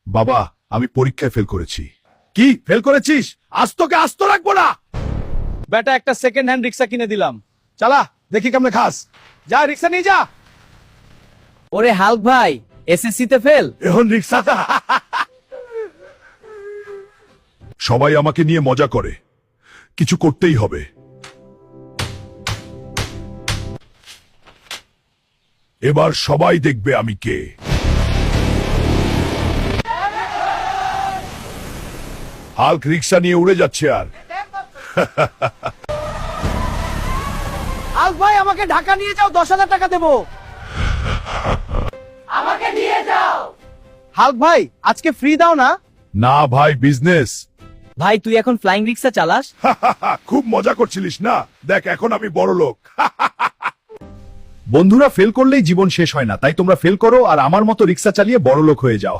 বাবা, আমি পরীক্ষায় ফেল করেছি। কি ফেল করেছিস? আজ তোকে আস্ত রাখবো না। বেটা একটা সেকেন্ড হ্যান্ড রিক্সা কিনে দিলাম। চালা দেখি কেমনে খাস। যা রিক্সা নিয়ে যা। ওরে হাল্ক ভাই, এসএসসি তে ফেল। এখন রিক্সাটা সবাই আমাকে নিয়ে মজা করে, কিছু করতেই হবে। এবার সবাই দেখবে আমি কে। হাল্ক রিক্সা নিয়ে উড়ে যাচ্ছে। আর হাল্ক ভাই আমাকে ঢাকা নিয়ে যাও, 10,000 টাকা দেবো। আমাকে নিয়ে যাও। হাল্ক ভাই আজকে ফ্রি দাও না? না ভাই, বিজনেস। ভাই তুই এখন ফ্লাইং রিক্সা চালাস? খুব মজা করছিলিস না? দেখ এখন আমি বড় লোক। বন্ধুরা, ফেল করলেই জীবন শেষ হয় না, তাই তোমরা ফেল করো আর আমার মতো রিক্সা চালিয়ে বড় লোক হয়ে যাও।